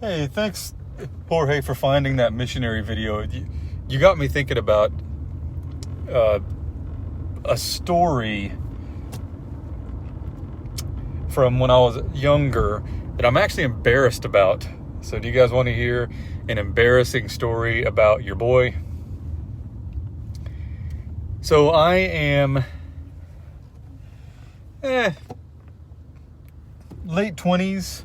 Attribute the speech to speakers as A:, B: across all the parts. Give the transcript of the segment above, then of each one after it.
A: Hey, thanks, Jorge, for finding that missionary video. You got me thinking about a story from when I was younger that I'm actually embarrassed about. So do you guys want to hear an embarrassing story about your boy? So I am late 20s,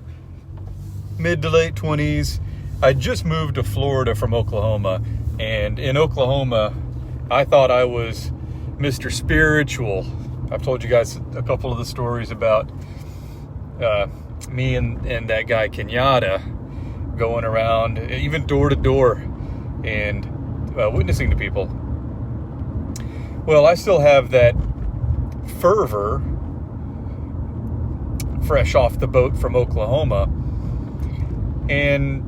A: mid to late 20s. I just moved to Florida from Oklahoma, and in Oklahoma I thought I was Mr. Spiritual. I've told you guys a couple of the stories about me and that guy Kenyatta going around, even door to door, and witnessing to people. Well, I still have that fervor fresh off the boat from Oklahoma, and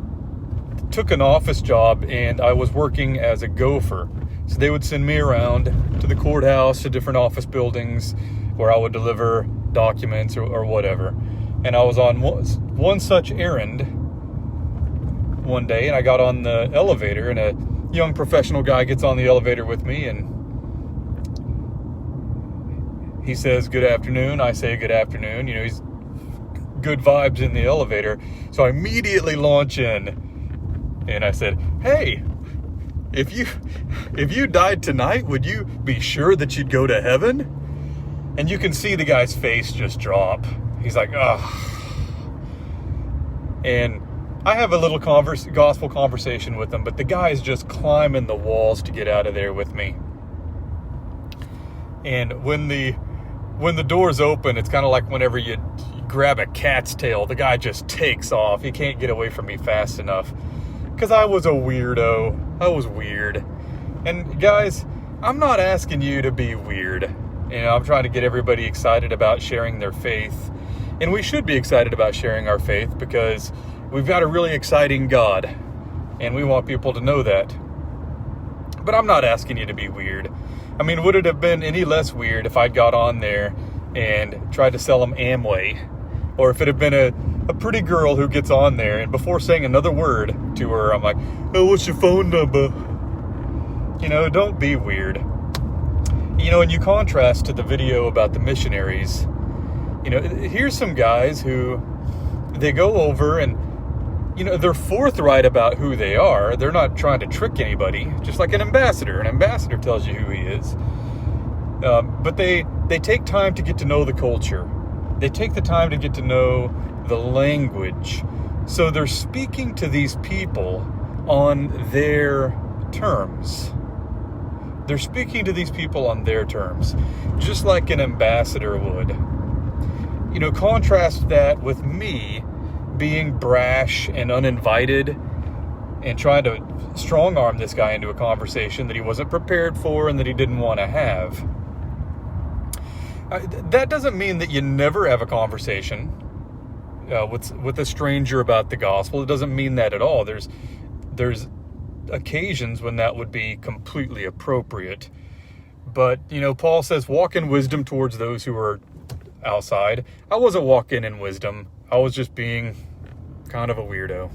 A: took an office job, and I was working as a gopher. So they would send me around to the courthouse, to different office buildings where I would deliver documents or whatever. And I was on one such errand one day, and I got on the elevator, and a young professional guy gets on the elevator with me, and he says, "Good afternoon." I say, "Good afternoon." You know, he's good vibes in the elevator. So I immediately launch in, and I said, "Hey, if you died tonight, would you be sure that you'd go to heaven?" And you can see the guy's face just drop. He's like, "Ugh." And I have a little gospel conversation with him, but the guy's just climbing the walls to get out of there with me. And when the doors open, it's kind of like whenever you grab a cat's tail, the guy just takes off. He can't get away from me fast enough. Because I was a weirdo. I was weird. And guys, I'm not asking you to be weird. You know, I'm trying to get everybody excited about sharing their faith. And we should be excited about sharing our faith because we've got a really exciting God. And we want people to know that. But I'm not asking you to be weird. I mean, would it have been any less weird if I'd got on there and tried to sell them Amway? Or if it had been a pretty girl who gets on there, and before saying another word to her, I'm like, "Oh, what's your phone number?" You know, don't be weird. You know, and you contrast to the video about the missionaries. You know, here's some guys who, they go over and, you know, they're forthright about who they are. They're not trying to trick anybody, just like an ambassador. An ambassador tells you who he is. But they take time to get to know the culture. They take the time to get to know the language. So they're speaking to these people on their terms. They're speaking to these people on their terms, just like an ambassador would. You know, contrast that with me being brash and uninvited and trying to strong arm this guy into a conversation that he wasn't prepared for and that he didn't want to have. That doesn't mean that you never have a conversation with a stranger about the gospel. It doesn't mean that at all. There's occasions when that would be completely appropriate. But, you know, Paul says, walk in wisdom towards those who are outside. I wasn't walking in wisdom. I was just being kind of a weirdo.